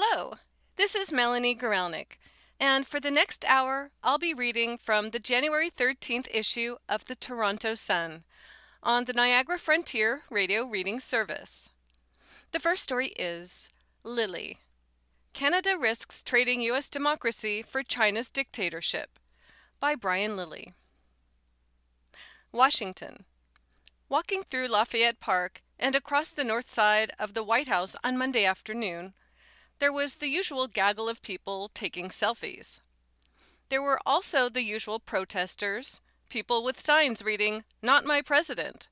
Hello, this is Melanie Gorelnik, and for the next hour, I'll be reading from the January 13th issue of the Toronto Sun on the Niagara Frontier Radio Reading Service. The first story is Lily. Canada risks trading U.S. democracy for China's dictatorship by Brian Lilly. Washington. Walking through Lafayette Park and across the north side of the White House on Monday afternoon, there was the usual gaggle of people taking selfies. There were also the usual protesters, people with signs reading, "Not my president,"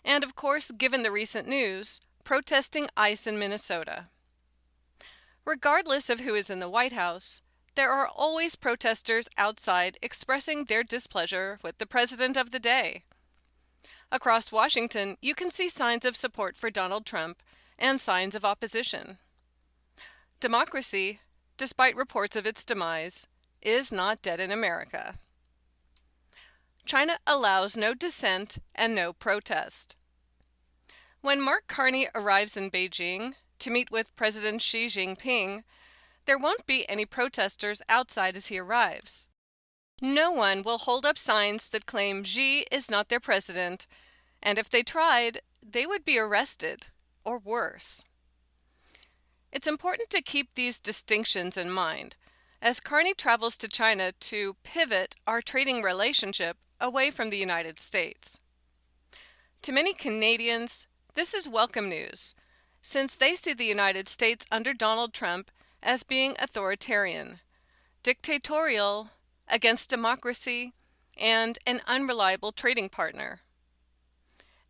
and of course, given the recent news, protesting ICE in Minnesota. Regardless of who is in the White House, there are always protesters outside expressing their displeasure with the president of the day. Across Washington, you can see signs of support for Donald Trump and signs of opposition. Democracy, despite reports of its demise, is not dead in America. China allows no dissent and no protest. When Mark Carney arrives in Beijing to meet with President Xi Jinping, there won't be any protesters outside as he arrives. No one will hold up signs that claim Xi is not their president, and if they tried, they would be arrested, or worse. It's important to keep these distinctions in mind, as Carney travels to China to pivot our trading relationship away from the United States. To many Canadians, this is welcome news, since they see the United States under Donald Trump as being authoritarian, dictatorial, against democracy, and an unreliable trading partner.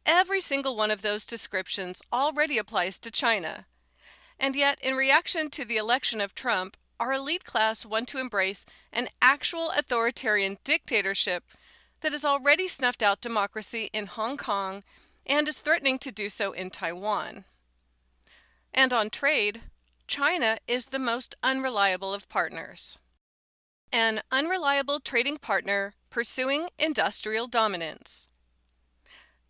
Every single one of those descriptions already applies to China. And yet, in reaction to the election of Trump, our elite class want to embrace an actual authoritarian dictatorship that has already snuffed out democracy in Hong Kong and is threatening to do so in Taiwan. And on trade, China is the most unreliable of partners. An unreliable trading partner pursuing industrial dominance.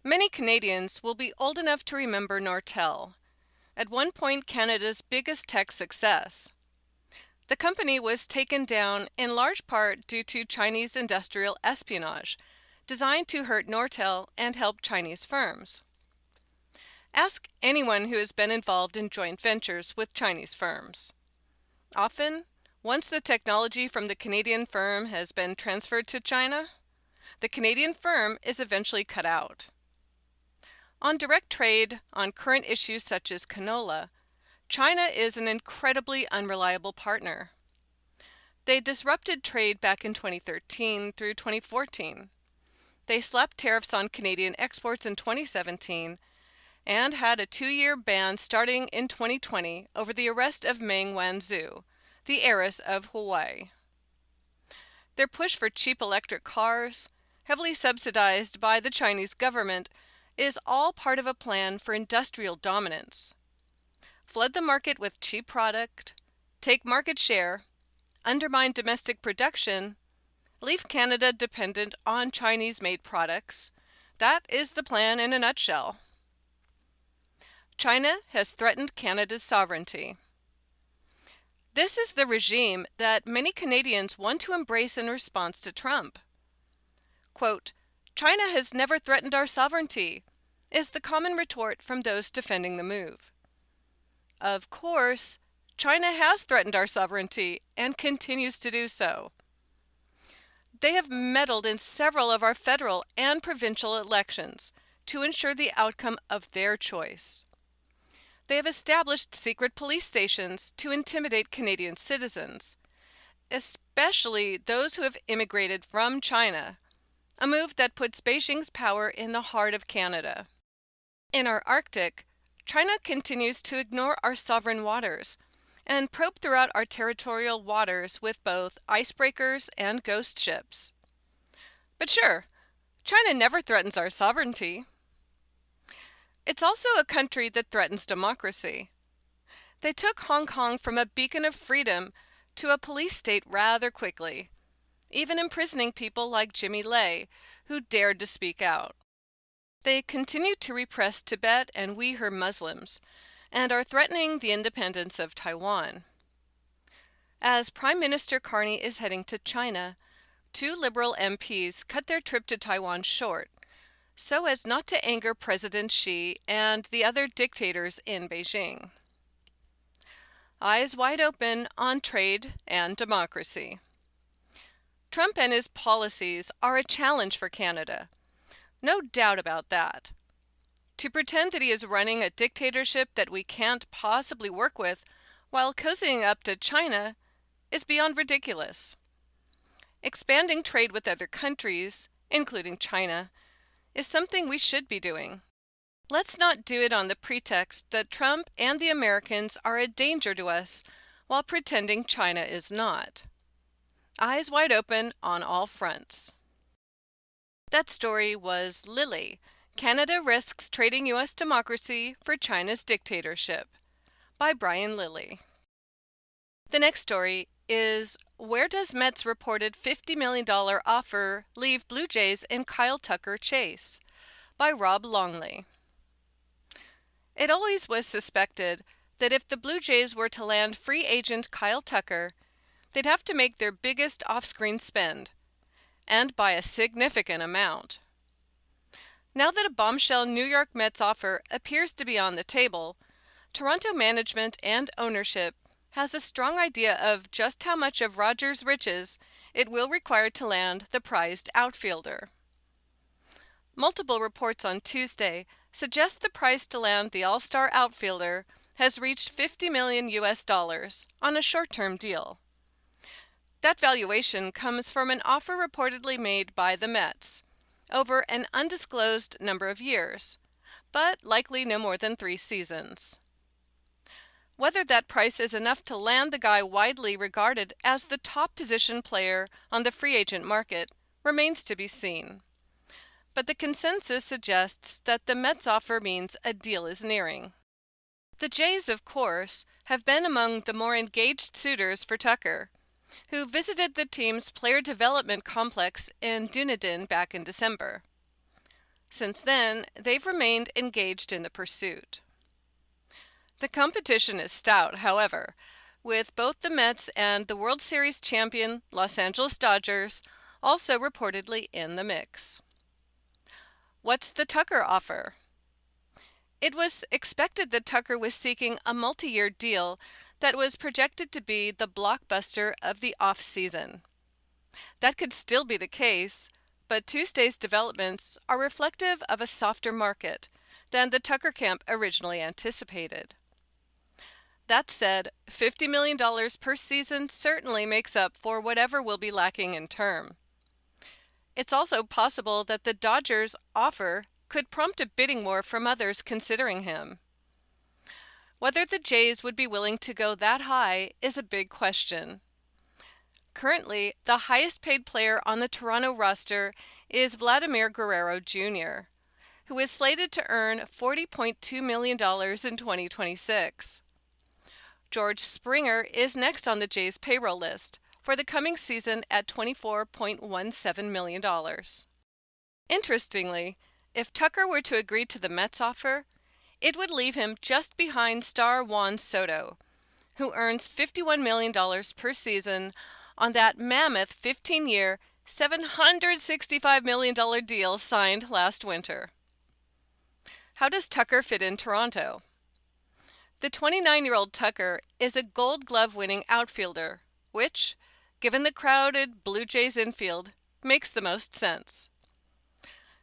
Many Canadians will be old enough to remember Nortel, at one point Canada's biggest tech success. The company was taken down in large part due to Chinese industrial espionage, designed to hurt Nortel and help Chinese firms. Ask anyone who has been involved in joint ventures with Chinese firms. Often, once the technology from the Canadian firm has been transferred to China, the Canadian firm is eventually cut out. On direct trade, on current issues such as canola, China is an incredibly unreliable partner. They disrupted trade back in 2013 through 2014. They slapped tariffs on Canadian exports in 2017 and had a 2-year ban starting in 2020 over the arrest of Meng Wanzhou, the heiress of Huawei. Their push for cheap electric cars, heavily subsidized by the Chinese government, is all part of a plan for industrial dominance. Flood the market with cheap product, take market share, undermine domestic production, leave Canada dependent on Chinese-made products. That is the plan in a nutshell. China has threatened Canada's sovereignty. This is the regime that many Canadians want to embrace in response to Trump. Quote, "China has never threatened our sovereignty," is the common retort from those defending the move. Of course, China has threatened our sovereignty and continues to do so. They have meddled in several of our federal and provincial elections to ensure the outcome of their choice. They have established secret police stations to intimidate Canadian citizens, especially those who have immigrated from China, a move that puts Beijing's power in the heart of Canada. In our Arctic, China continues to ignore our sovereign waters and probe throughout our territorial waters with both icebreakers and ghost ships. But sure, China never threatens our sovereignty. It's also a country that threatens democracy. They took Hong Kong from a beacon of freedom to a police state rather quickly, even imprisoning people like Jimmy Lai, who dared to speak out. They continue to repress Tibet and Uyghur Muslims, and are threatening the independence of Taiwan. As Prime Minister Carney is heading to China, two Liberal MPs cut their trip to Taiwan short, so as not to anger President Xi and the other dictators in Beijing. Eyes wide open on trade and democracy. Trump and his policies are a challenge for Canada. No doubt about that. To pretend that he is running a dictatorship that we can't possibly work with while cozying up to China is beyond ridiculous. Expanding trade with other countries, including China, is something we should be doing. Let's not do it on the pretext that Trump and the Americans are a danger to us while pretending China is not. Eyes wide open on all fronts. That story was Lily, Canada Risks Trading U.S. Democracy for China's Dictatorship, by Brian Lilly. The next story is Where Does Mets' Reported $50 million Offer Leave Blue Jays in Kyle Tucker Chase, by Rob Longley. It always was suspected that if the Blue Jays were to land free agent Kyle Tucker, they'd have to make their biggest off-screen spend, and by a significant amount. Now that a bombshell New York Mets offer appears to be on the table, Toronto management and ownership has a strong idea of just how much of Rogers' riches it will require to land the prized outfielder. Multiple reports on Tuesday suggest the price to land the all-star outfielder has reached $50 million on a short-term deal. That valuation comes from an offer reportedly made by the Mets over an undisclosed number of years, but likely no more than 3 seasons. Whether that price is enough to land the guy widely regarded as the top position player on the free agent market remains to be seen. But the consensus suggests that the Mets offer means a deal is nearing. The Jays, of course, have been among the more engaged suitors for Tucker, who visited the team's player development complex in Dunedin back in December. Since then, they've remained engaged in the pursuit. The competition is stout, however, with both the Mets and the World Series champion Los Angeles Dodgers also reportedly in the mix. What's the Tucker offer? It was expected that Tucker was seeking a multi-year deal that was projected to be the blockbuster of the off-season. That could still be the case, but Tuesday's developments are reflective of a softer market than the Tucker camp originally anticipated. That said, $50 million per season certainly makes up for whatever will be lacking in term. It's also possible that the Dodgers' offer could prompt a bidding war from others considering him. Whether the Jays would be willing to go that high is a big question. Currently, the highest paid player on the Toronto roster is Vladimir Guerrero Jr., who is slated to earn $40.2 million in 2026. George Springer is next on the Jays' payroll list for the coming season at $24.17 million. Interestingly, if Tucker were to agree to the Mets offer, it would leave him just behind star Juan Soto, who earns $51 million per season on that mammoth 15-year, $765 million deal signed last winter. How does Tucker fit in Toronto? The 29-year-old Tucker is a Gold Glove-winning outfielder, which, given the crowded Blue Jays infield, makes the most sense.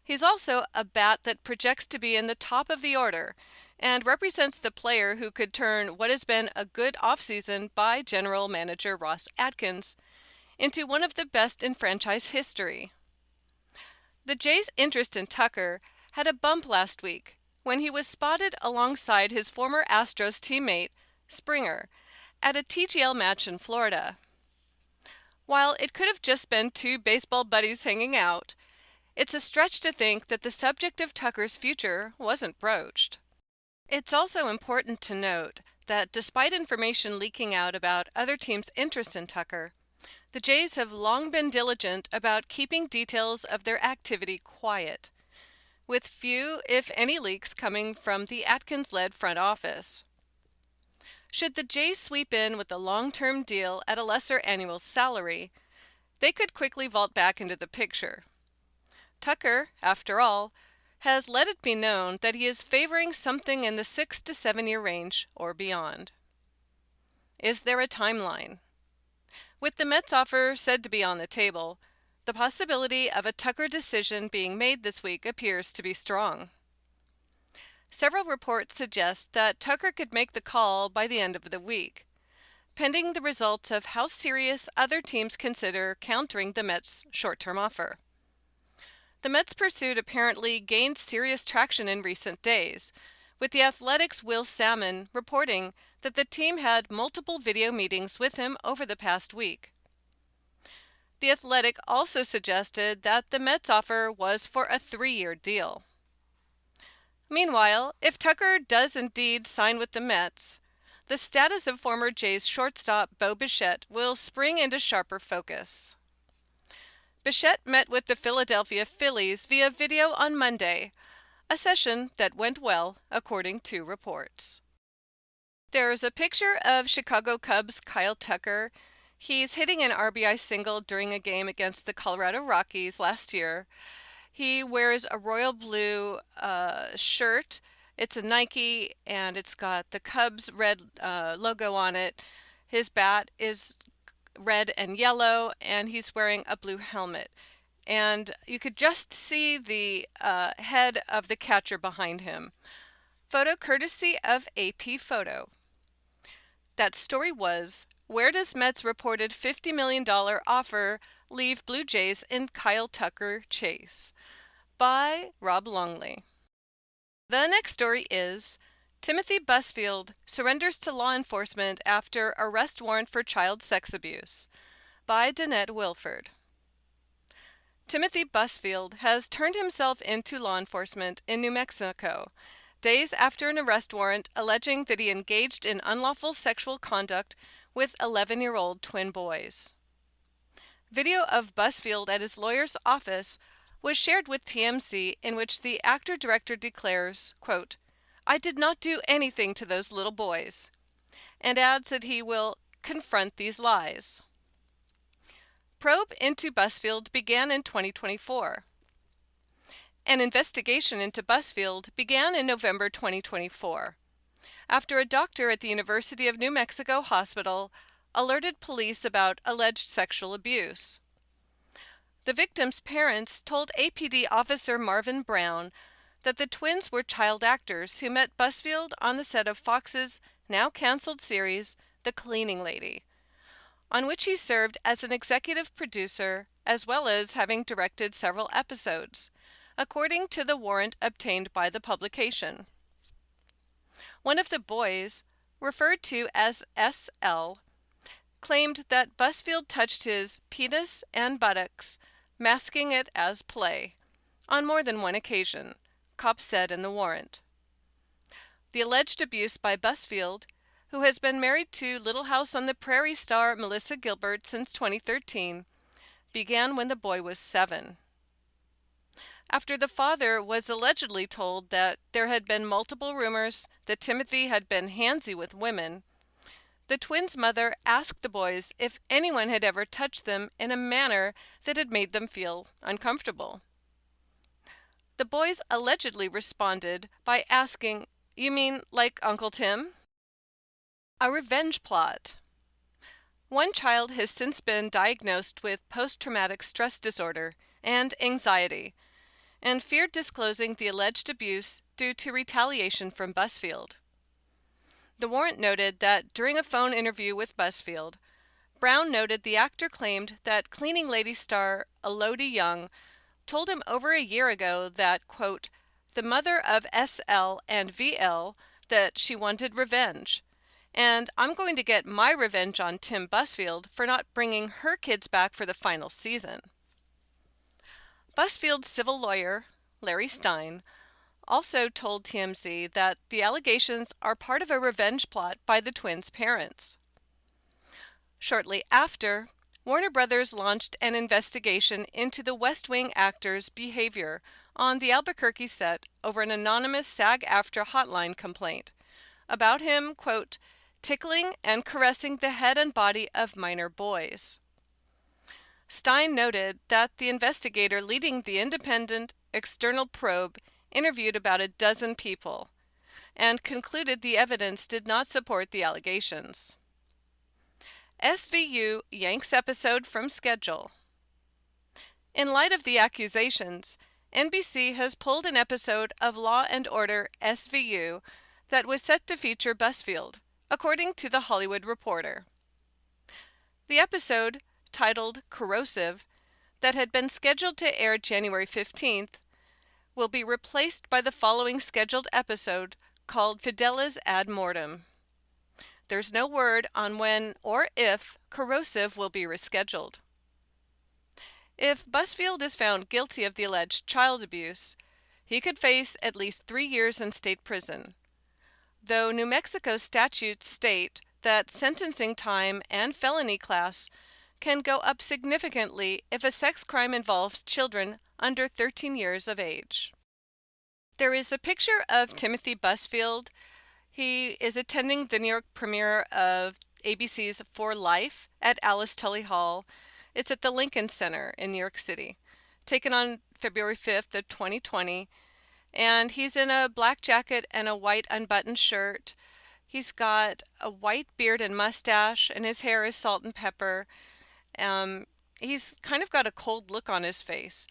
He's also a bat that projects to be in the top of the order and represents the player who could turn what has been a good offseason by general manager Ross Atkins into one of the best in franchise history. The Jays' interest in Tucker had a bump last week when he was spotted alongside his former Astros teammate, Springer, at a TGL match in Florida. While it could have just been two baseball buddies hanging out, it's a stretch to think that the subject of Tucker's future wasn't broached. It's also important to note that despite information leaking out about other teams' interest in Tucker, the Jays have long been diligent about keeping details of their activity quiet, with few, if any, leaks coming from the Atkins-led front office. Should the Jays sweep in with a long-term deal at a lesser annual salary, they could quickly vault back into the picture. Tucker, after all, has let it be known that he is favoring something in the 6 to 7 year range or beyond. Is there a timeline? With the Mets offer said to be on the table, the possibility of a Tucker decision being made this week appears to be strong. Several reports suggest that Tucker could make the call by the end of the week, pending the results of how serious other teams consider countering the Mets' short-term offer. The Mets' pursuit apparently gained serious traction in recent days, with The Athletic's Will Salmon reporting that the team had multiple video meetings with him over the past week. The Athletic also suggested that the Mets' offer was for a 3-year deal. Meanwhile, if Tucker does indeed sign with the Mets, the status of former Jays shortstop Bo Bichette will spring into sharper focus. Bichette met with the Philadelphia Phillies via video on Monday, a session that went well, according to reports. There's a picture of Chicago Cubs' Kyle Tucker. He's hitting an RBI single during a game against the Colorado Rockies last year. He wears a royal blue shirt. It's a Nike, and it's got the Cubs red logo on it. His bat is red and yellow, and he's wearing a blue helmet. And you could just see the head of the catcher behind him. Photo courtesy of AP Photo. That story was, where does Mets' reported $50 million offer leave Blue Jays in Kyle Tucker chase? By Rob Longley. The next story is, Timothy Busfield surrenders to law enforcement after arrest warrant for child sex abuse. By Danette Wilford. Timothy Busfield has turned himself into law enforcement in New Mexico, days after an arrest warrant alleging that he engaged in unlawful sexual conduct with 11-year-old twin boys. Video of Busfield at his lawyer's office was shared with TMZ, in which the actor-director declares, quote, "I did not do anything to those little boys," and adds that he will confront these lies. Probe into Busfield began in 2024. An investigation into Busfield began in November 2024, after a doctor at the University of New Mexico Hospital alerted police about alleged sexual abuse. The victim's parents told APD officer Marvin Brown that the twins were child actors who met Busfield on the set of Fox's now-canceled series, The Cleaning Lady, on which he served as an executive producer as well as having directed several episodes, according to the warrant obtained by the publication. One of the boys, referred to as SL, claimed that Busfield touched his penis and buttocks, masking it as play, on more than one occasion, cops said in the warrant. The alleged abuse by Busfield, who has been married to Little House on the Prairie star Melissa Gilbert since 2013, began when the boy was 7. After the father was allegedly told that there had been multiple rumors that Timothy had been handsy with women, the twins' mother asked the boys if anyone had ever touched them in a manner that had made them feel uncomfortable. The boys allegedly responded by asking, "You mean like Uncle Tim?" A revenge plot. One child has since been diagnosed with post-traumatic stress disorder and anxiety, and feared disclosing the alleged abuse due to retaliation from Busfield. The warrant noted that during a phone interview with Busfield, Brown noted the actor claimed that Cleaning Lady star Elodie Young told him over a year ago that, quote, the mother of SL and VL, that she wanted revenge, and I'm going to get my revenge on Tim Busfield for not bringing her kids back for the final season. Busfield's civil lawyer, Larry Stein, also told TMZ that the allegations are part of a revenge plot by the twins' parents. Shortly after, Warner Brothers launched an investigation into the West Wing actor's behavior on the Albuquerque set over an anonymous SAG-AFTRA hotline complaint about him, quote, tickling and caressing the head and body of minor boys. Stein noted that the investigator leading the independent external probe interviewed about a dozen people and concluded the evidence did not support the allegations. SVU yanks episode from schedule. In light of the accusations, NBC has pulled an episode of Law and Order SVU that was set to feature Busfield, according to The Hollywood Reporter. The episode, titled Corrosive, that had been scheduled to air January 15th, will be replaced by the following scheduled episode called Fidelis Ad Mortem. There's no word on when or if Corrosive will be rescheduled. If Busfield is found guilty of the alleged child abuse, he could face at least 3 years in state prison, though New Mexico statutes state that sentencing time and felony class can go up significantly if a sex crime involves children under 13 years of age. There is a picture of Timothy Busfield. He is attending the New York premiere of ABC's For Life at Alice Tully Hall. It's at the Lincoln Center in New York City, taken on February 5th of 2020. And he's in a black jacket and a white unbuttoned shirt. He's got a white beard and mustache, and his hair is salt and pepper. He's kind of got a cold look on his face.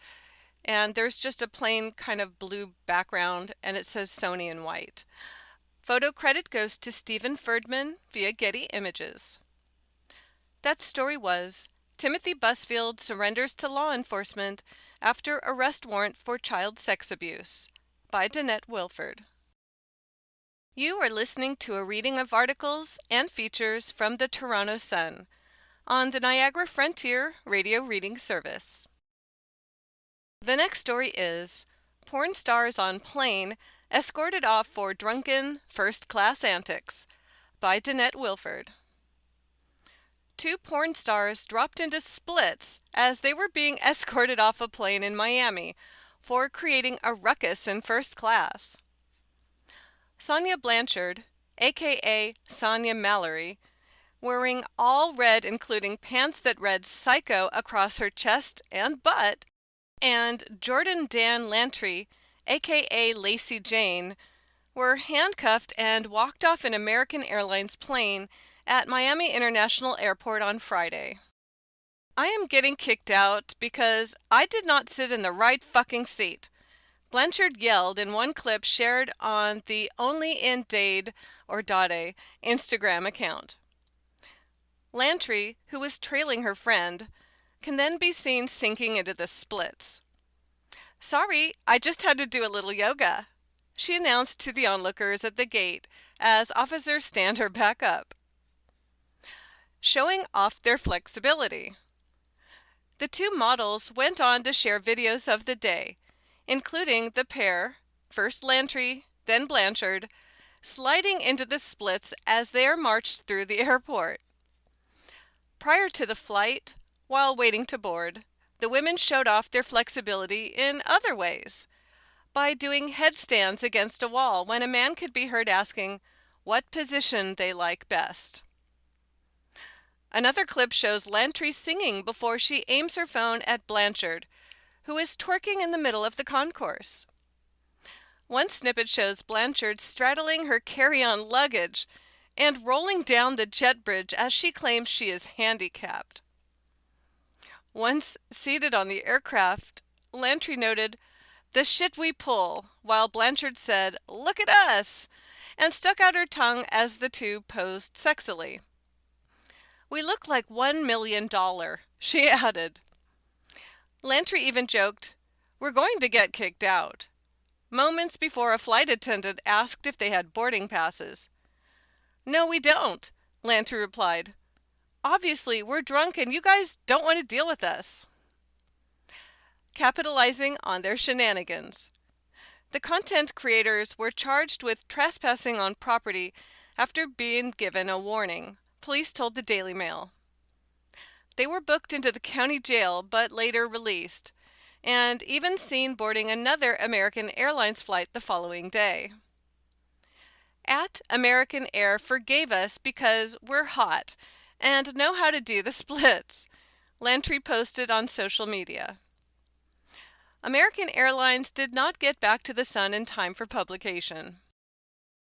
And there's just a plain kind of blue background, and it says Sony in white. Photo credit goes to Stephen Ferdman via Getty Images. That story was Timothy Busfield surrenders to law enforcement after arrest warrant for child sex abuse, by Danette Wilford. You are listening to a reading of articles and features from the Toronto Sun on the Niagara Frontier Radio Reading Service. The next story is Porn Stars on Plane Escorted Off for Drunken First-Class Antics, by Danette Wilford. 2 porn stars dropped into splits as they were being escorted off a plane in Miami for creating a ruckus in first class. Sonia Blanchard, aka Sonia Mallory, wearing all red including pants that read Psycho across her chest and butt, and Jordan Dan Lantry, aka Lacey Jane, were handcuffed and walked off an American Airlines plane at Miami International Airport on Friday. I am getting kicked out because I did not sit in the right fucking seat, Blanchard yelled in one clip shared on the Only in Dade or Dade Instagram account. Lantry, who was trailing her friend, can then be seen sinking into the splits. "Sorry, I just had to do a little yoga," she announced to the onlookers at the gate as officers stand her back up. Showing off their flexibility. The 2 models went on to share videos of the day, including the pair, first Lantry, then Blanchard, sliding into the splits as they are marched through the airport. Prior to the flight, while waiting to board, the women showed off their flexibility in other ways, by doing headstands against a wall when a man could be heard asking what position they like best. Another clip shows Lantry singing before she aims her phone at Blanchard, who is twerking in the middle of the concourse. One snippet shows Blanchard straddling her carry-on luggage and rolling down the jet bridge as she claims she is handicapped. Once seated on the aircraft, Lantry noted, "The shit we pull," while Blanchard said, "Look at us," and stuck out her tongue as the 2 posed sexily. "We look like $1 million, she added. Lantry even joked, "We're going to get kicked out," moments before a flight attendant asked if they had boarding passes. "No, we don't," Lantry replied. "Obviously, we're drunk and you guys don't want to deal with us." Capitalizing on their shenanigans. The content creators were charged with trespassing on property after being given a warning, police told the Daily Mail. They were booked into the county jail but later released, and even seen boarding another American Airlines flight the following day. At American Air forgave us because we're hot and know how to do the splits, Lantry posted on social media. American Airlines did not get back to the Sun in time for publication.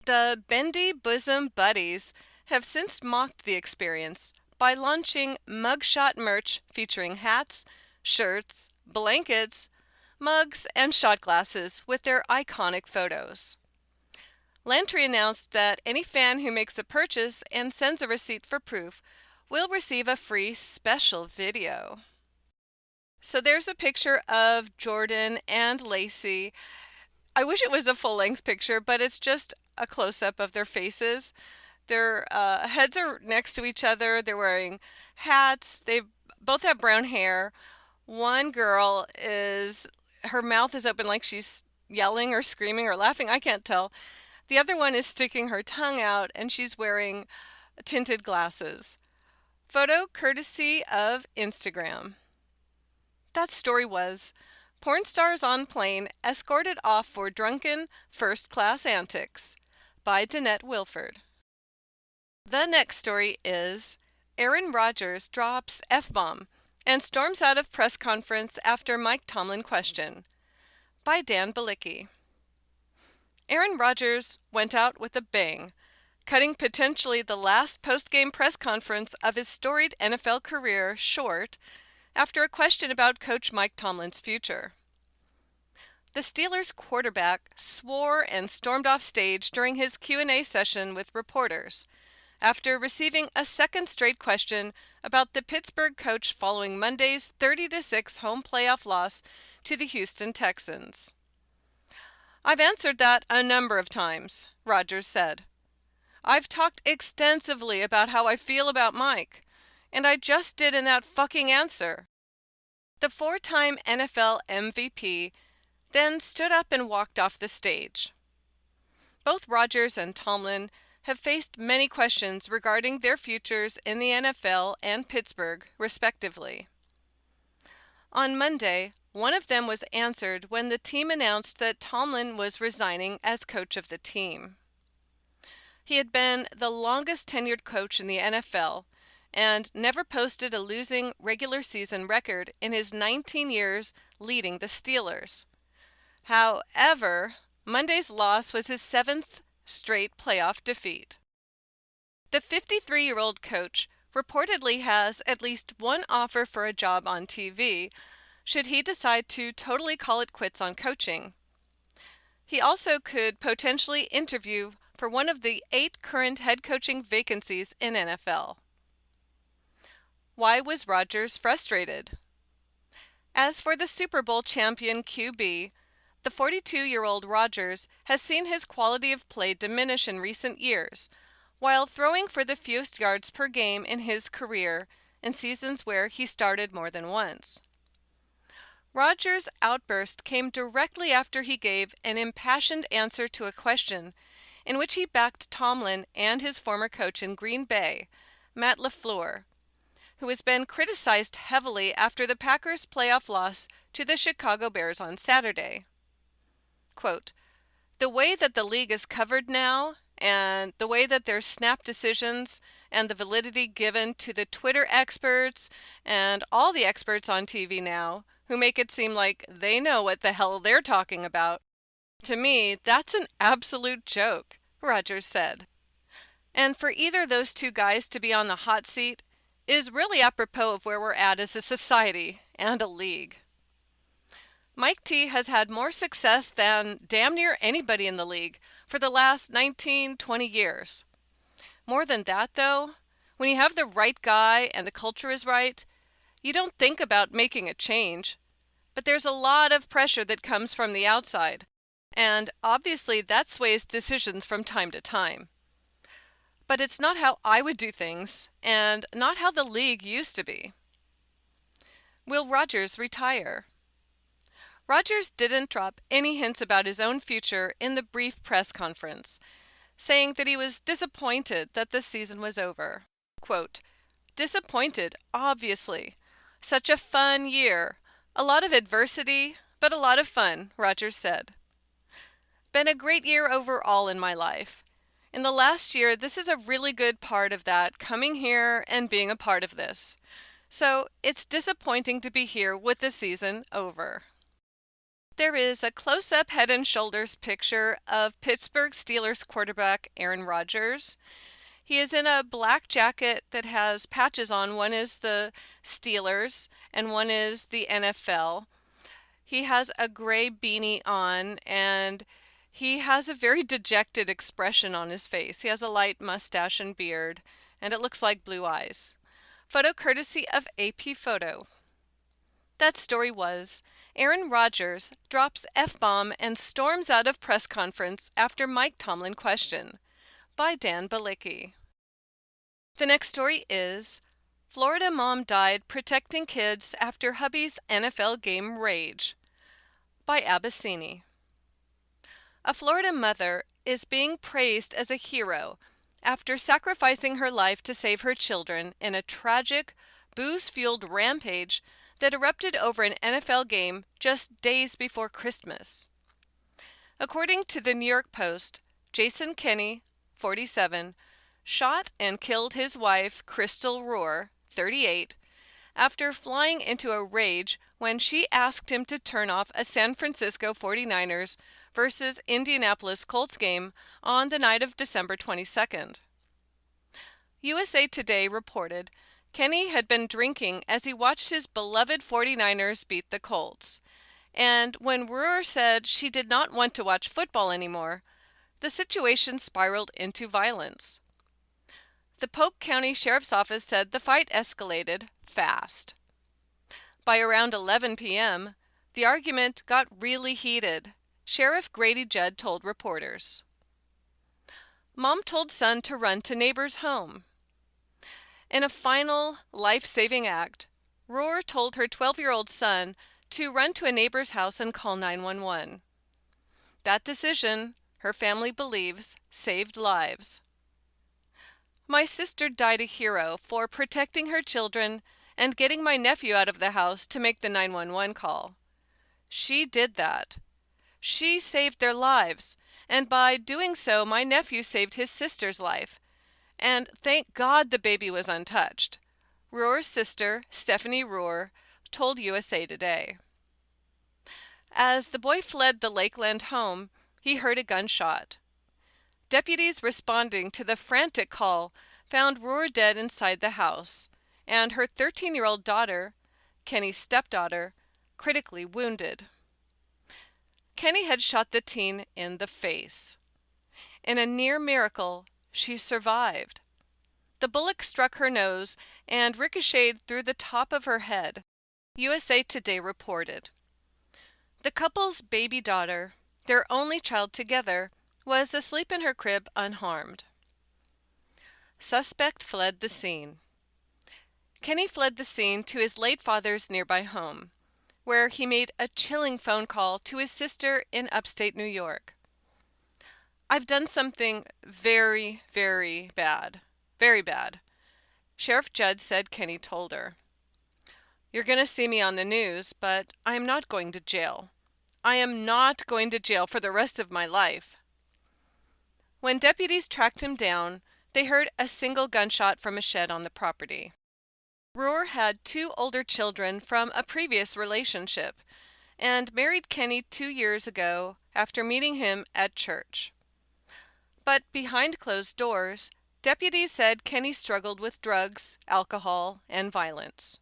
The Bendy Bosom Buddies have since mocked the experience by launching mugshot merch featuring hats, shirts, blankets, mugs, and shot glasses with their iconic photos. Lantry announced that any fan who makes a purchase and sends a receipt for proof will receive a free special video. So there's a picture of Jordan and Lacey. I wish it was a full-length picture, but it's just a close-up of their faces. Their heads are next to each other. They're wearing hats. They both have brown hair. One girl her mouth is open like she's yelling or screaming or laughing. I can't tell. The other one is sticking her tongue out and she's wearing tinted glasses. Photo courtesy of Instagram. That story was Porn Stars on Plane Escorted Off for Drunken First-Class Antics by Danette Wilford. The next story is Aaron Rodgers drops F-bomb and storms out of press conference after Mike Tomlin question by Dan Balicki. Aaron Rodgers went out with a bang, cutting potentially the last post-game press conference of his storied NFL career short after a question about Coach Mike Tomlin's future. The Steelers quarterback swore and stormed off stage during his Q&A session with reporters after receiving a second straight question about the Pittsburgh coach following Monday's 30-6 home playoff loss to the Houston Texans. "I've answered that a number of times," Rodgers said. "I've talked extensively about how I feel about Mike, and I just did in that fucking answer." The four-time NFL MVP then stood up and walked off the stage. Both Rodgers and Tomlin have faced many questions regarding their futures in the NFL and Pittsburgh, respectively. On Monday, one of them was answered when the team announced that Tomlin was resigning as coach of the team. He had been the longest tenured coach in the NFL and never posted a losing regular season record in his 19 years leading the Steelers. However, Monday's loss was his seventh straight playoff defeat. The 53-year-old coach reportedly has at least one offer for a job on TV, should he decide to totally call it quits on coaching. He also could potentially interview for one of the 8 current head coaching vacancies in NFL. Why was Rodgers frustrated? As for the Super Bowl champion QB, the 42-year-old Rodgers has seen his quality of play diminish in recent years, while throwing for the fewest yards per game in his career in seasons where he started more than once. Rodgers' outburst came directly after he gave an impassioned answer to a question in which he backed Tomlin and his former coach in Green Bay, Matt LaFleur, who has been criticized heavily after the Packers' playoff loss to the Chicago Bears on Saturday. Quote, "The way that the league is covered now, and the way that there's snap decisions, and the validity given to the Twitter experts, and all the experts on TV now, who make it seem like they know what the hell they're talking about. To me, that's an absolute joke," Rodgers said. And for either those two guys to be on the hot seat is really apropos of where we're at as a society and a league. Mike T has had more success than damn near anybody in the league for the last 19-20 years. More than that, though, when you have the right guy and the culture is right, you don't think about making a change. But there's a lot of pressure that comes from the outside, and obviously that sways decisions from time to time. But it's not how I would do things, and not how the league used to be. Will Rodgers retire? Rodgers didn't drop any hints about his own future in the brief press conference, saying that he was disappointed that the season was over. Quote, "Disappointed, obviously. Such a fun year. A lot of adversity, but a lot of fun," Rodgers said. "Been a great year overall in my life. In the last year, this is a really good part of that, coming here and being a part of this. So it's disappointing to be here with the season over. There is a close-up head and shoulders picture of Pittsburgh Steelers quarterback Aaron Rodgers. He is in a black jacket that has patches on. One is the Steelers and one is the NFL. He has a gray beanie on and he has a very dejected expression on his face. He has a light mustache and beard, and it looks like blue eyes. Photo courtesy of AP Photo. That story was, Aaron Rodgers drops F-bomb and storms out of press conference after Mike Tomlin question, by Dan Balicki. The next story is, Florida mom died protecting kids after hubby's NFL game rage, by Abyssini. A Florida mother is being praised as a hero after sacrificing her life to save her children in a tragic, booze-fueled rampage that erupted over an NFL game just days before Christmas. According to the New York Post, Jason Kenney, 47, shot and killed his wife, Crystal Rohr, 38, after flying into a rage when she asked him to turn off a San Francisco 49ers versus Indianapolis Colts game on the night of December 22nd. USA Today reported Kenney had been drinking as he watched his beloved 49ers beat the Colts, and when Rohr said she did not want to watch football anymore, the situation spiraled into violence. The Polk County Sheriff's Office said the fight escalated fast. By around 11 p.m., the argument got really heated, Sheriff Grady Judd told reporters. Mom told son to run to neighbor's home. In a final life-saving act, Rohr told her 12-year-old son to run to a neighbor's house and call 911. That decision, her family believes, saved lives. My sister died a hero for protecting her children and getting my nephew out of the house to make the 911 call. She did that. She saved their lives, and by doing so, my nephew saved his sister's life. And thank God the baby was untouched, Rohr's sister, Stephanie Rohr, told USA Today. As the boy fled the Lakeland home, he heard a gunshot. Deputies responding to the frantic call found Rohr dead inside the house, and her 13-year-old daughter, Kenney's stepdaughter, critically wounded. Kenney had shot the teen in the face. In a near miracle, she survived. The bullet struck her nose and ricocheted through the top of her head, USA Today reported. The couple's baby daughter, their only child together, was asleep in her crib unharmed. Suspect fled the scene. Kenney fled the scene to his late father's nearby home, where he made a chilling phone call to his sister in upstate New York. I've done something very, very bad. Very bad, Sheriff Judd said Kenney told her. You're going to see me on the news, but I am not going to jail. I am not going to jail for the rest of my life. When deputies tracked him down, they heard a single gunshot from a shed on the property. Rohr had 2 older children from a previous relationship and married Kenney 2 years ago after meeting him at church. But behind closed doors, deputies said Kenney struggled with drugs, alcohol, and violence.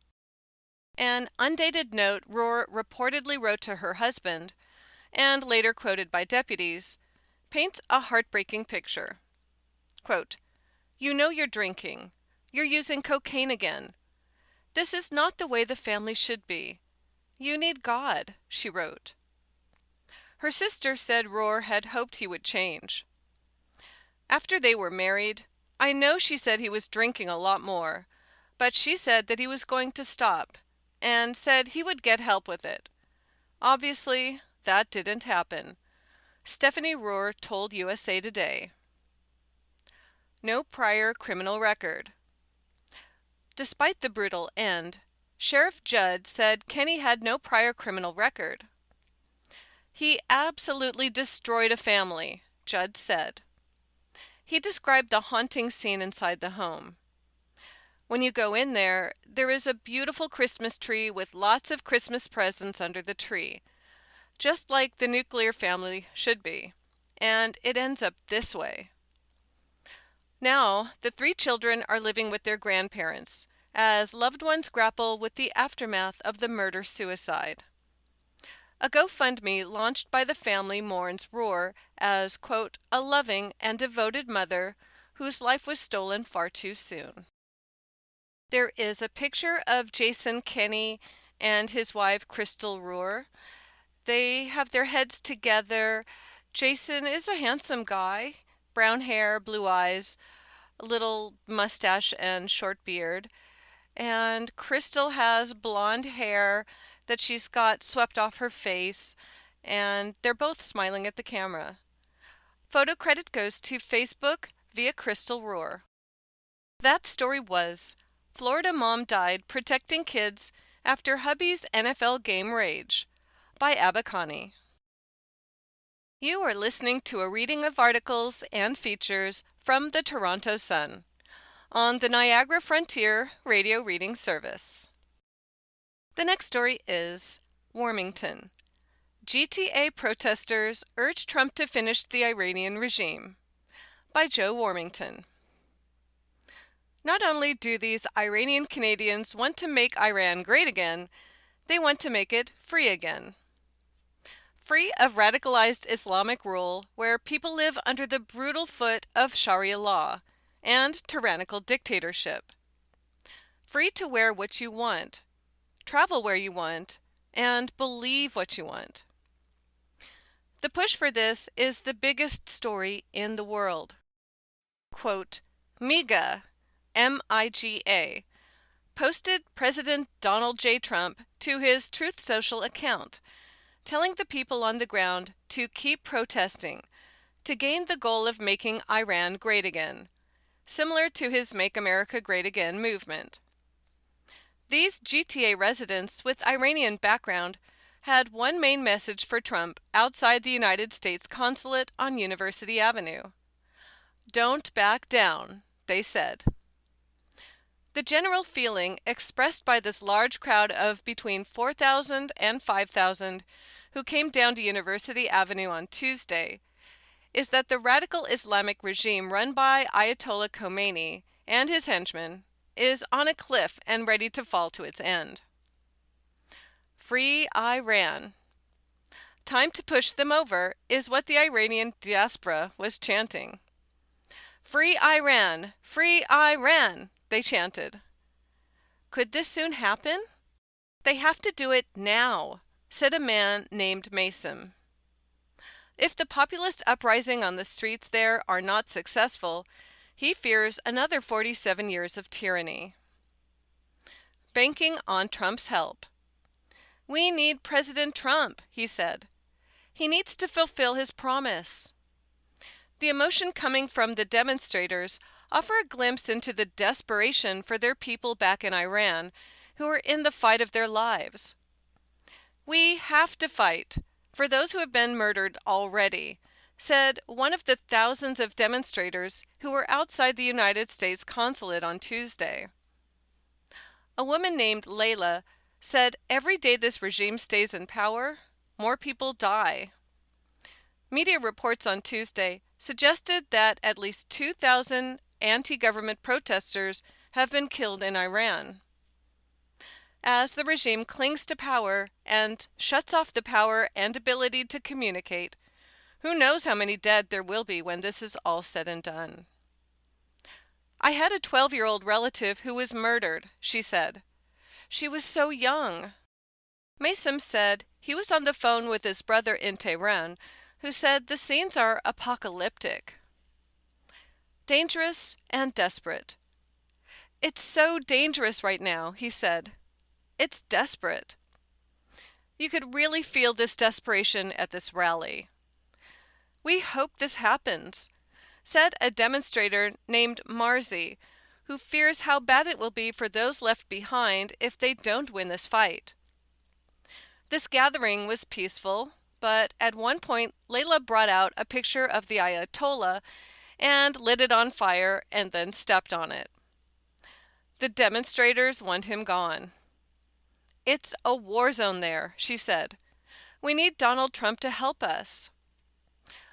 An undated note Rohr reportedly wrote to her husband, and later quoted by deputies, paints a heartbreaking picture. Quote, "You know you're drinking. You're using cocaine again. This is not the way the family should be. You need God," she wrote. Her sister said Rohr had hoped he would change. After they were married, I know she said he was drinking a lot more, but she said that he was going to stop, and said he would get help with it. Obviously, that didn't happen, Stephanie Rohr told USA Today. No prior criminal record. Despite the brutal end, Sheriff Judd said Kenney had no prior criminal record. He absolutely destroyed a family, Judd said. He described the haunting scene inside the home. When you go in there, there is a beautiful Christmas tree with lots of Christmas presents under the tree, just like the nuclear family should be. And it ends up this way. Now, the three children are living with their grandparents, as loved ones grapple with the aftermath of the murder-suicide. A GoFundMe launched by the family mourns Rohr as, quote, a loving and devoted mother whose life was stolen far too soon. There is a picture of Jason Kenney and his wife Crystal Rohr. They have their heads together. Jason is a handsome guy, brown hair, blue eyes, a little mustache and short beard. And Crystal has blonde hair that she's got swept off her face, and they're both smiling at the camera. Photo credit goes to Facebook via Crystal Rohr. That story was Florida Mom Died Protecting Kids After Hubby's NFL Game Rage by Abakani. You are listening to a reading of articles and features from the Toronto Sun on the Niagara Frontier Radio Reading Service. The next story is Warmington. GTA protesters urge Trump to finish the Iranian regime by Joe Warmington. Not only do these Iranian Canadians want to make Iran great again, they want to make it free again. Free of radicalized Islamic rule where people live under the brutal foot of Sharia law and tyrannical dictatorship. Free to wear what you want, travel where you want, and believe what you want. The push for this is the biggest story in the world. Quote, MIGA, M-I-G-A, posted President Donald J. Trump to his Truth Social account, telling the people on the ground to keep protesting to gain the goal of making Iran great again, similar to his Make America Great Again movement. These GTA residents with Iranian background had one main message for Trump outside the United States consulate on University Avenue. Don't back down, they said. The general feeling expressed by this large crowd of between 4,000 and 5,000 who came down to University Avenue on Tuesday is that the radical Islamic regime run by Ayatollah Khomeini and his henchmen is on a cliff and ready to fall to its end. Free Iran. Time to push them over is what the Iranian diaspora was chanting. Free Iran! Free Iran! They chanted. Could this soon happen? They have to do it now, said a man named Mason. If the populist uprising on the streets there are not successful, he fears another 47 years of tyranny. Banking on Trump's help. We need President Trump, he said. He needs to fulfill his promise. The emotion coming from the demonstrators offer a glimpse into the desperation for their people back in Iran who are in the fight of their lives. We have to fight for those who have been murdered already, said one of the thousands of demonstrators who were outside the United States consulate on Tuesday. A woman named Layla said every day this regime stays in power, more people die. Media reports on Tuesday suggested that at least 2,000 anti-government protesters have been killed in Iran. As the regime clings to power and shuts off the power and ability to communicate, who knows how many dead there will be when this is all said and done. I had a 12-year-old relative who was murdered, she said. She was so young. Mason said he was on the phone with his brother in Tehran, who said the scenes are apocalyptic. Dangerous and desperate. It's so dangerous right now, he said. It's desperate. You could really feel this desperation at this rally. We hope this happens, said a demonstrator named Marzi, who fears how bad it will be for those left behind if they don't win this fight. This gathering was peaceful, but at one point Layla brought out a picture of the Ayatollah and lit it on fire and then stepped on it. The demonstrators want him gone. "It's a war zone there," she said. "We need Donald Trump to help us."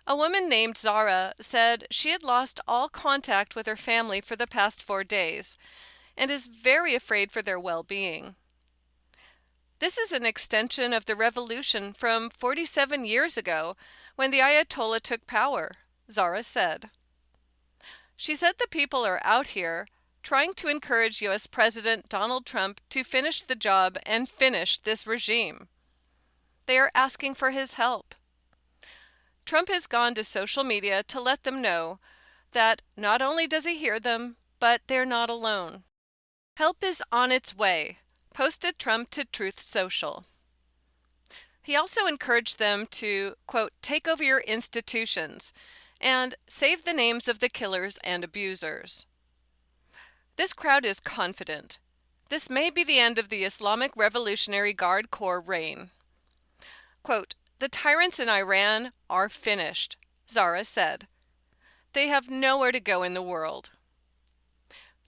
A woman named Zara said she had lost all contact with her family for the past 4 days and is very afraid for their well-being. This is an extension of the revolution from 47 years ago when the Ayatollah took power, Zara said. She said the people are out here trying to encourage U.S. President Donald Trump to finish the job and finish this regime. They are asking for his help. Trump has gone to social media to let them know that not only does he hear them, but they're not alone. "Help is on its way," posted Trump to Truth Social. He also encouraged them to, quote, "take over your institutions and save the names of the killers and abusers." This crowd is confident. This may be the end of the Islamic Revolutionary Guard Corps' reign. Quote, "The tyrants in Iran are finished," Zara said. "They have nowhere to go in the world."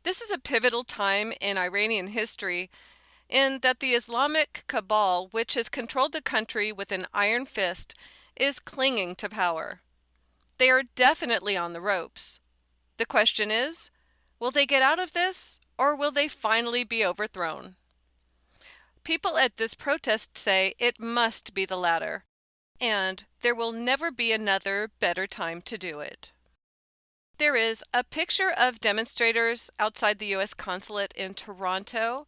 This is a pivotal time in Iranian history in that the Islamic cabal, which has controlled the country with an iron fist, is clinging to power. They are definitely on the ropes. The question is, will they get out of this, or will they finally be overthrown? People at this protest say it must be the latter, and there will never be another better time to do it. There is a picture of demonstrators outside the U.S. consulate in Toronto.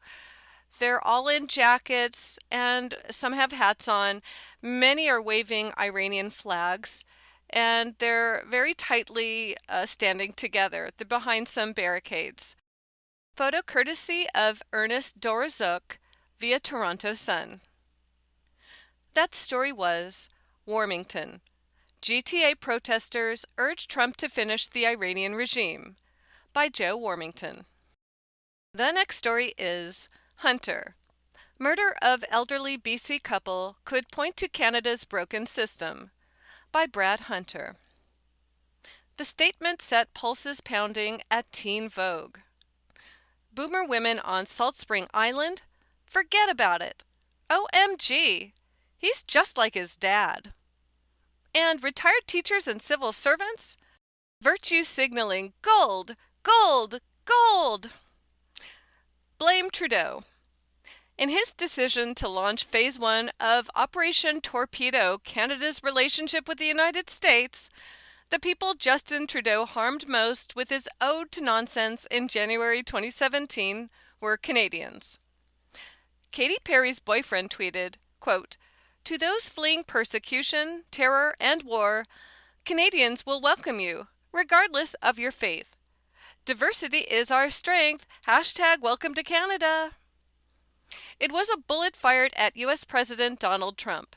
They're all in jackets and some have hats on. Many are waving Iranian flags, and they're very tightly standing together. They're behind some barricades. Photo courtesy of Ernest Dorazuk via Toronto Sun. That story was Warmington. GTA protesters urge Trump to finish the Iranian regime, by Joe Warmington. The next story is Hunter. Murder of elderly BC couple could point to Canada's broken system, by Brad Hunter. The statement set pulses pounding at Teen Vogue. Boomer women on Salt Spring Island? Forget about it. OMG, he's just like his dad. And retired teachers and civil servants? Virtue signaling gold, gold, gold. Blame Trudeau. In his decision to launch Phase 1 of Operation Torpedo Canada's relationship with the United States, the people Justin Trudeau harmed most with his ode to nonsense in January 2017 were Canadians. Katy Perry's boyfriend tweeted, quote, "To those fleeing persecution, terror, and war, Canadians will welcome you, regardless of your faith. Diversity is our strength. #welcome to Canada." It was a bullet fired at U.S. President Donald Trump,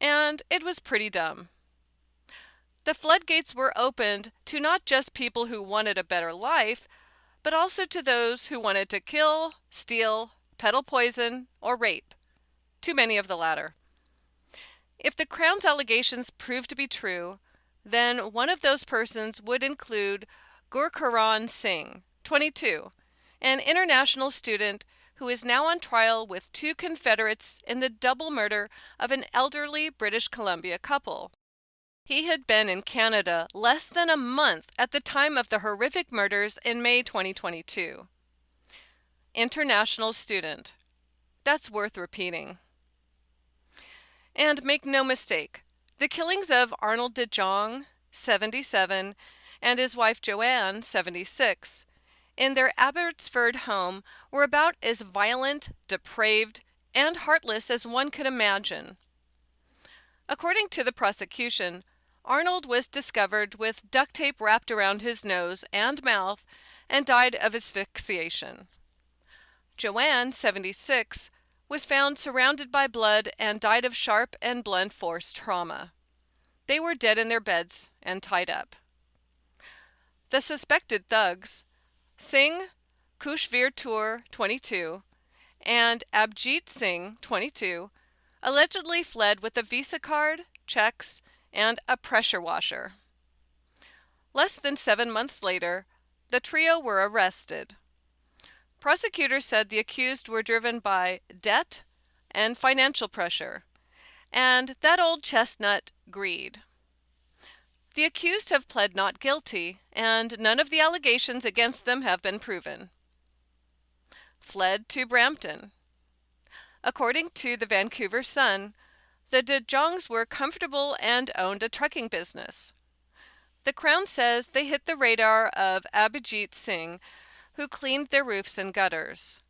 and it was pretty dumb. The floodgates were opened to not just people who wanted a better life, but also to those who wanted to kill, steal, peddle poison, or rape. Too many of the latter. If the Crown's allegations prove to be true, then one of those persons would include Gurcharan Singh, 22, an international student who is now on trial with 2 Confederates in the double murder of an elderly British Columbia couple. He had been in Canada less than a month at the time of the horrific murders in May 2022. International student. That's worth repeating. And make no mistake, the killings of Arnold de Jong, 77, and his wife Joanne, 76, in their Abbotsford home were about as violent, depraved, and heartless as one could imagine. According to the prosecution, Arnold was discovered with duct tape wrapped around his nose and mouth and died of asphyxiation. Joanne, 76, was found surrounded by blood and died of sharp and blunt force trauma. They were dead in their beds and tied up. The suspected thugs, Singh Kushveer Tour, 22, and Abjeet Singh, 22, allegedly fled with a Visa card, checks, and a pressure washer. Less than 7 months later, the trio were arrested. Prosecutors said the accused were driven by debt and financial pressure, and that old chestnut, greed. The accused have pled not guilty, and none of the allegations against them have been proven. Fled to Brampton. According to the Vancouver Sun, the De Jongs were comfortable and owned a trucking business. The Crown says they hit the radar of Abhijit Singh, who cleaned their roofs and gutters.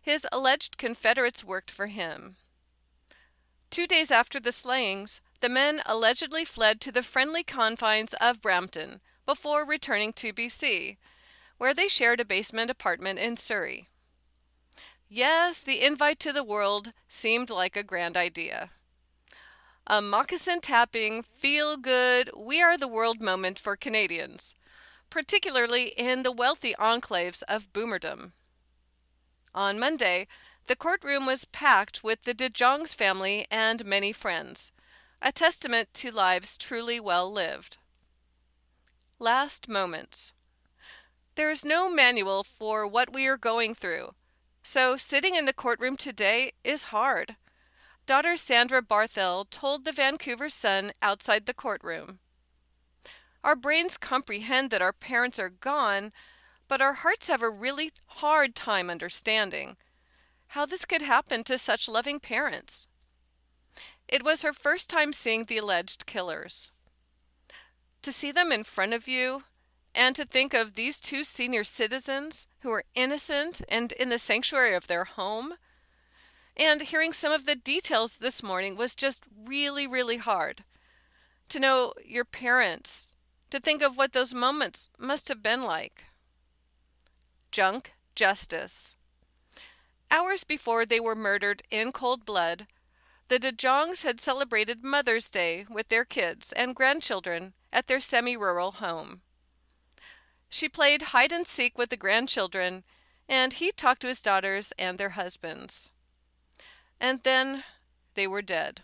His alleged Confederates worked for him. 2 days after the slayings, the men allegedly fled to the friendly confines of Brampton before returning to BC, where they shared a basement apartment in Surrey. Yes, the invite to the world seemed like a grand idea. A moccasin-tapping, feel-good, we are the world moment for Canadians, particularly in the wealthy enclaves of boomerdom. On Monday, the courtroom was packed with the De Jongs family and many friends, a testament to lives truly well lived. Last moments. There is no manual for what we are going through, so sitting in the courtroom today is hard. Daughter Sandra Barthel told the Vancouver Sun outside the courtroom. Our brains comprehend that our parents are gone, but our hearts have a really hard time understanding how this could happen to such loving parents. It was her first time seeing the alleged killers. To see them in front of you, and to think of these two senior citizens who are innocent and in the sanctuary of their home, and hearing some of the details this morning was just really, really hard. To know your parents, to think of what those moments must have been like. Junk justice. Hours before they were murdered in cold blood, the De Jongs had celebrated Mother's Day with their kids and grandchildren at their semi-rural home. She played hide and seek with the grandchildren, and he talked to his daughters and their husbands. And then they were dead.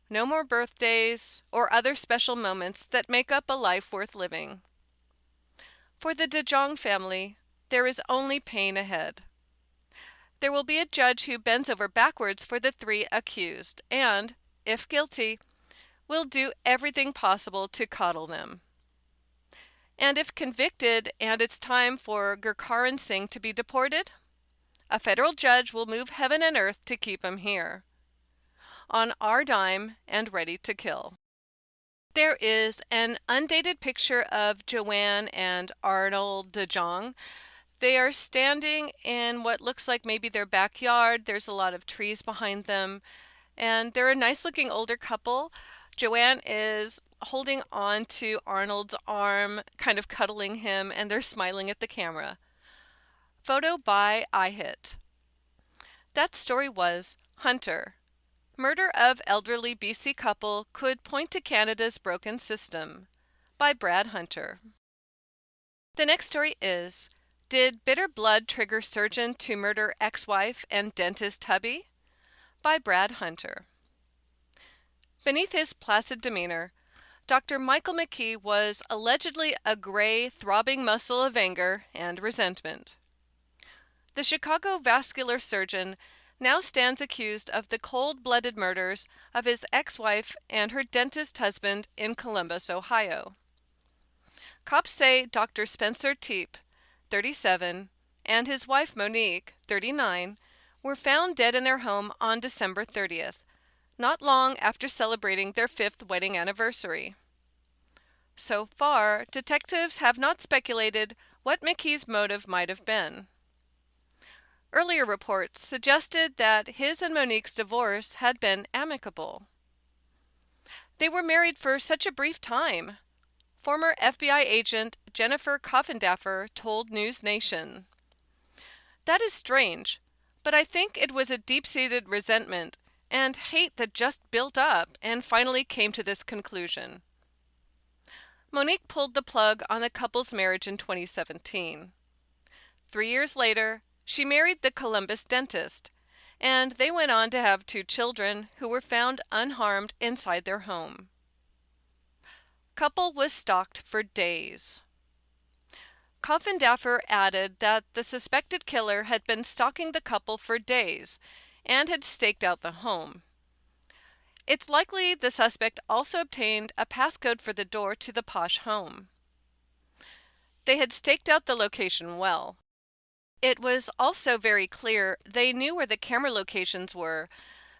No more birthdays or other special moments that make up a life worth living. For the De Jong family, there is only pain ahead. There will be a judge who bends over backwards for the 3 accused and, if guilty, will do everything possible to coddle them. And if convicted and it's time for Gurcharan Singh to be deported, a federal judge will move heaven and earth to keep him here, on our dime and ready to kill. There is an undated picture of Joanne and Arnold De Jong. They are standing in what looks like maybe their backyard. There's a lot of trees behind them, and they're a nice-looking older couple. Joanne is holding on to Arnold's arm, kind of cuddling him, and they're smiling at the camera. Photo by iHit. That story was Hunter. Murder of elderly BC couple could point to Canada's broken system, by Brad Hunter. The next story is, did bitter blood trigger surgeon to murder ex-wife and dentist hubby? By Brad Hunter. Beneath his placid demeanor, Dr. Michael McKee was allegedly a gray, throbbing muscle of anger and resentment. The Chicago vascular surgeon now stands accused of the cold-blooded murders of his ex-wife and her dentist husband in Columbus, Ohio. Cops say Dr. Spencer Teep, 37, and his wife Monique, 39, were found dead in their home on December 30th, not long after celebrating their 5th wedding anniversary. So far, detectives have not speculated what McKee's motive might have been. Earlier reports suggested that his and Monique's divorce had been amicable. They were married for such a brief time, former FBI agent Jennifer Coffindaffer told News Nation. That is strange, but I think it was a deep-seated resentment and hate that just built up and finally came to this conclusion. Monique pulled the plug on the couple's marriage in 2017. 3 years later, she married the Columbus dentist, and they went on to have 2 children who were found unharmed inside their home. Couple was stalked for days. Coffindaffer added that the suspected killer had been stalking the couple for days and had staked out the home. It's likely the suspect also obtained a passcode for the door to the posh home. They had staked out the location well. It was also very clear they knew where the camera locations were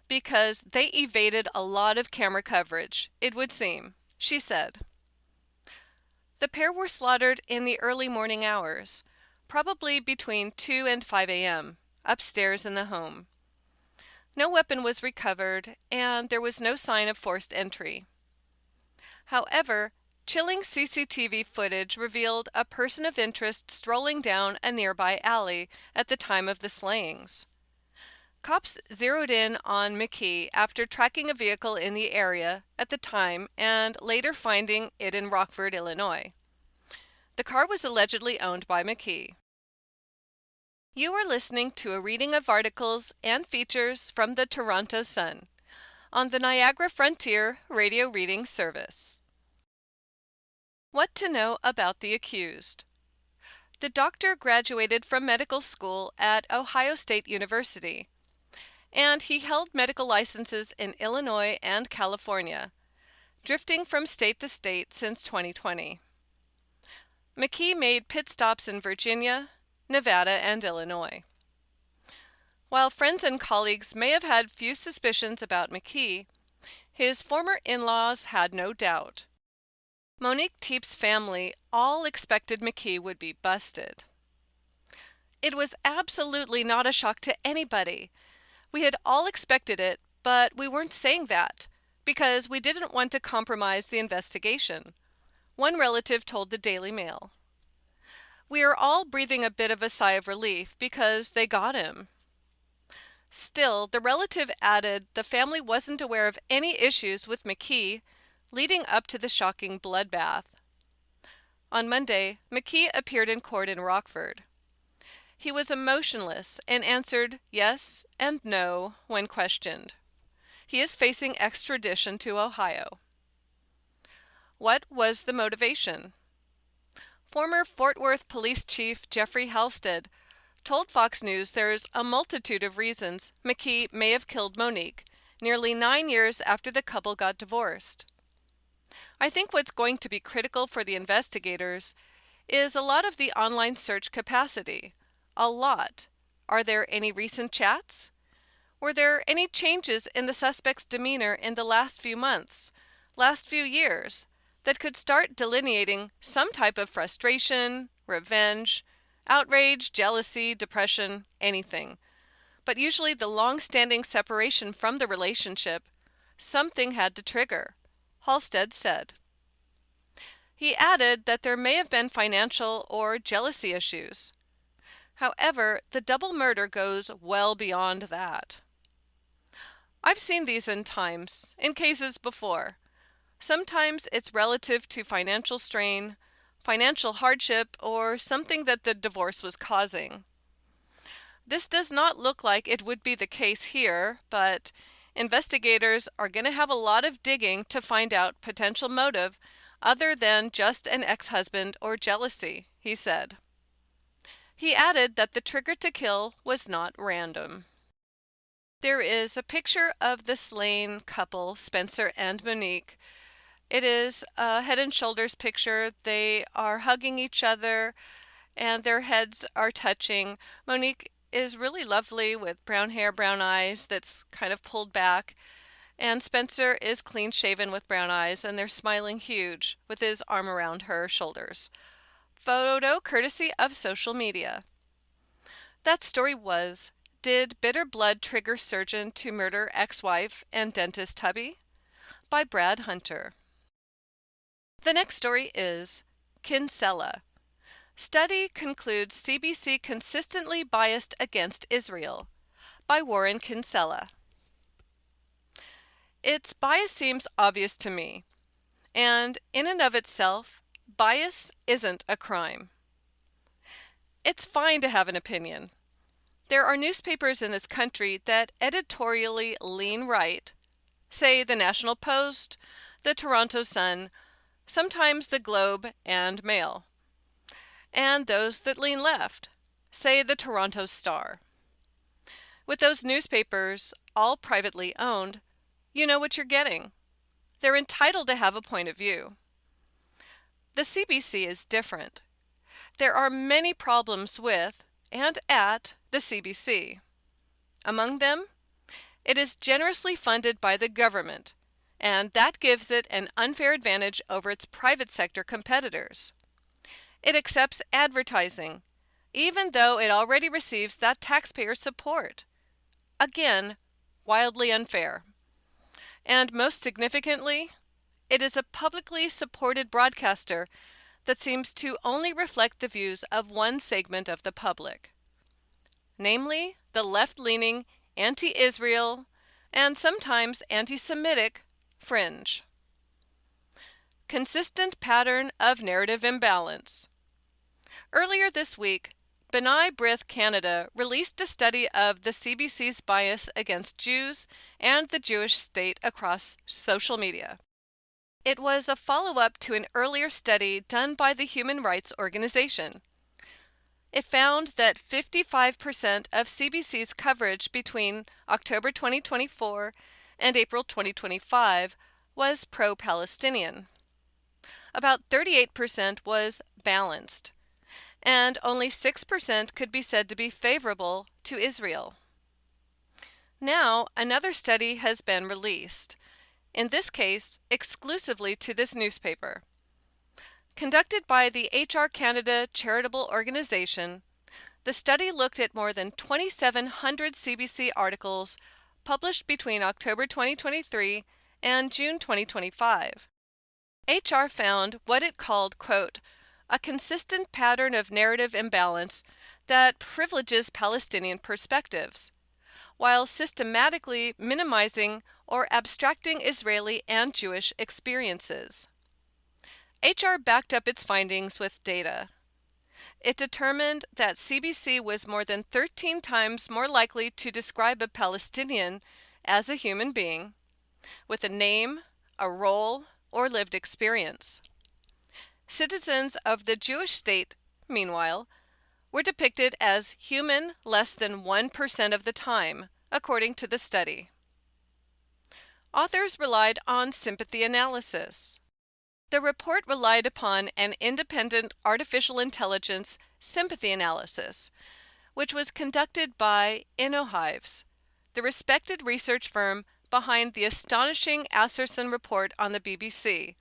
because they evaded a lot of camera coverage, it would seem, she said. The pair were slaughtered in the early morning hours, probably between 2 and 5 a.m., upstairs in the home. No weapon was recovered, and there was no sign of forced entry. However, chilling CCTV footage revealed a person of interest strolling down a nearby alley at the time of the slayings. Cops zeroed in on McKee after tracking a vehicle in the area at the time and later finding it in Rockford, Illinois. The car was allegedly owned by McKee. You are listening to a reading of articles and features from the Toronto Sun on the Niagara Frontier Radio Reading Service. What to know about the accused. The doctor graduated from medical school at Ohio State University, and he held medical licenses in Illinois and California, drifting from state to state since 2020. McKee made pit stops in Virginia, Nevada, and Illinois. While friends and colleagues may have had few suspicions about McKee, his former in-laws had no doubt. Monique Teep's family all expected McKee would be busted. It was absolutely not a shock to anybody. We had all expected it, but we weren't saying that because we didn't want to compromise the investigation, one relative told the Daily Mail. We are all breathing a bit of a sigh of relief because they got him. Still, the relative added the family wasn't aware of any issues with McKee leading up to the shocking bloodbath. On Monday, McKee appeared in court in Rockford. He was emotionless and answered yes and no when questioned. He is facing extradition to Ohio. What was the motivation? Former Fort Worth Police Chief Jeffrey Halstead told Fox News there's a multitude of reasons McKee may have killed Monique nearly 9 years after the couple got divorced. I think what's going to be critical for the investigators is a lot of the online search capacity. A lot. Are there any recent chats? Were there any changes in the suspect's demeanor in the last few months, last few years, that could start delineating some type of frustration, revenge, outrage, jealousy, depression, anything? But usually the long-standing separation from the relationship, something had to trigger, Halstead said. He added that there may have been financial or jealousy issues. However, the double murder goes well beyond that. I've seen these in cases before. Sometimes it's relative to financial strain, financial hardship, or something that the divorce was causing. This does not look like it would be the case here, but investigators are going to have a lot of digging to find out potential motive other than just an ex-husband or jealousy, he said. He added that the trigger to kill was not random. There is a picture of the slain couple, Spencer and Monique. It is a head and shoulders picture. They are hugging each other and their heads are touching. Monique is really lovely with brown hair, brown eyes that's kind of pulled back. And Spencer is clean shaven with brown eyes and they're smiling huge with his arm around her shoulders. Photo courtesy of social media. That story was, did bitter blood trigger surgeon to murder ex-wife and dentist hubby? By Brad Hunter. The next story is Kinsella. Study concludes CBC consistently biased against Israel. By Warren Kinsella. Its bias seems obvious to me, and in and of itself, bias isn't a crime. It's fine to have an opinion. There are newspapers in this country that editorially lean right, say the National Post, the Toronto Sun, sometimes the Globe and Mail, and those that lean left, say the Toronto Star. With those newspapers, all privately owned, you know what you're getting. They're entitled to have a point of view. The CBC is different. There are many problems with and at the CBC. Among them, it is generously funded by the government, and that gives it an unfair advantage over its private sector competitors. It accepts advertising, even though it already receives that taxpayer support. Again, wildly unfair. And most significantly, it is a publicly supported broadcaster that seems to only reflect the views of one segment of the public, namely the left-leaning, anti-Israel, and sometimes anti-Semitic fringe. Consistent pattern of narrative imbalance. Earlier this week, B'nai B'rith Canada released a study of the CBC's bias against Jews and the Jewish state across social media. It was a follow-up to an earlier study done by the Human Rights Organization. It found that 55% of CBC's coverage between October 2024 and April 2025 was pro-Palestinian. About 38% was balanced, and only 6% could be said to be favorable to Israel. Now, another study has been released, in this case, exclusively to this newspaper. Conducted by the HR Canada charitable organization, the study looked at more than 2,700 CBC articles published between October 2023 and June 2025. HR found what it called, quote, a consistent pattern of narrative imbalance that privileges Palestinian perspectives, while systematically minimizing or abstracting Israeli and Jewish experiences. HR backed up its findings with data. It determined that CBC was more than 13 times more likely to describe a Palestinian as a human being, with a name, a role, or lived experience. Citizens of the Jewish state, meanwhile, were depicted as human less than 1% of the time, according to the study. Authors relied on sympathy analysis. The report relied upon an independent artificial intelligence sympathy analysis, which was conducted by InnoHives, the respected research firm behind the astonishing Asserson report on the BBC,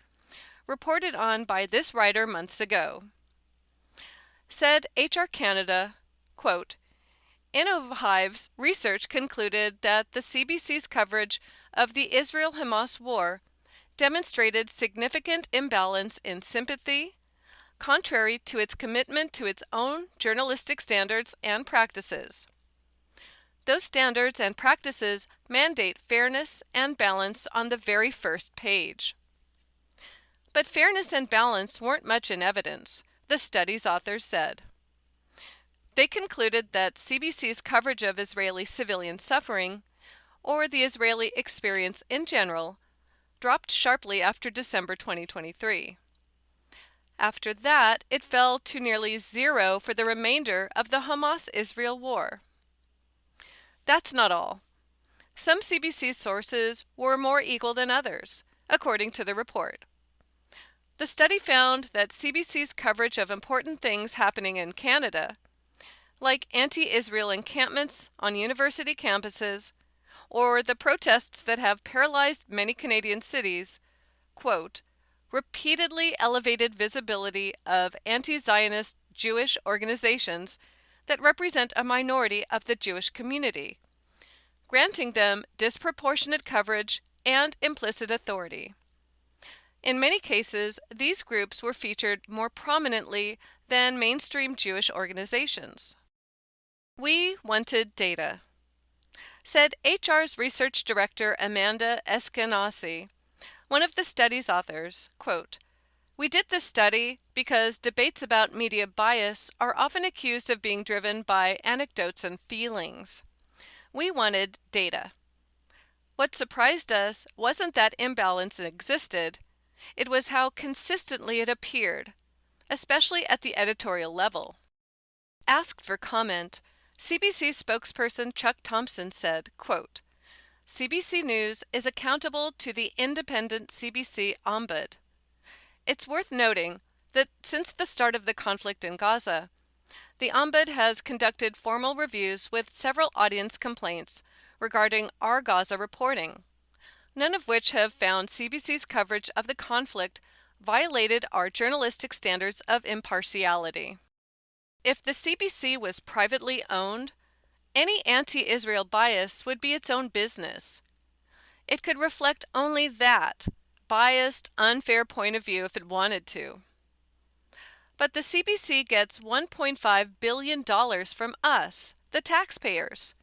reported on by this writer months ago. Said HR Canada, quote, InnoHives research concluded that the CBC's coverage of the Israel-Hamas war demonstrated significant imbalance in sympathy, contrary to its commitment to its own journalistic standards and practices. Those standards and practices mandate fairness and balance on the very first page. But fairness and balance weren't much in evidence, the study's authors said. They concluded that CBC's coverage of Israeli civilian suffering, or the Israeli experience in general, dropped sharply after December 2023. After that, it fell to nearly zero for the remainder of the Hamas-Israel war. That's not all. Some CBC sources were more equal than others, according to the report. The study found that CBC's coverage of important things happening in Canada, like anti-Israel encampments on university campuses, or the protests that have paralyzed many Canadian cities, quote, repeatedly elevated visibility of anti-Zionist Jewish organizations that represent a minority of the Jewish community, granting them disproportionate coverage and implicit authority. In many cases, these groups were featured more prominently than mainstream Jewish organizations. We wanted data. Said HR's research director Amanda Eskenazi, one of the study's authors, quote, we did this study because debates about media bias are often accused of being driven by anecdotes and feelings. We wanted data. What surprised us wasn't that imbalance existed, It was how consistently it appeared, especially at the editorial level. Asked for comment, CBC spokesperson Chuck Thompson said, quote, "CBC News is accountable to the independent CBC Ombud. It's worth noting that since the start of the conflict in Gaza, the Ombud has conducted formal reviews with several audience complaints regarding our Gaza reporting, none of which have found CBC's coverage of the conflict violated our journalistic standards of impartiality. If the CBC was privately owned, any anti-Israel bias would be its own business. It could reflect only that biased, unfair point of view if it wanted to. But the CBC gets $1.5 billion from us, the taxpayers.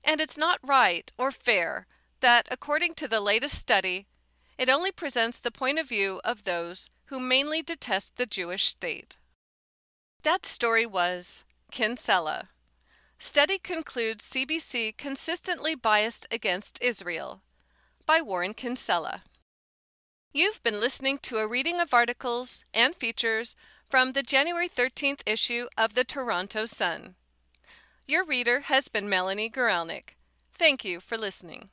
And it's not right or fair that, according to the latest study, it only presents the point of view of those who mainly detest the Jewish state." That story was Kinsella. Study concludes CBC consistently biased against Israel, by Warren Kinsella. You've been listening to a reading of articles and features from the January 13th issue of the Toronto Sun. Your reader has been Melanie Guralnick. Thank you for listening.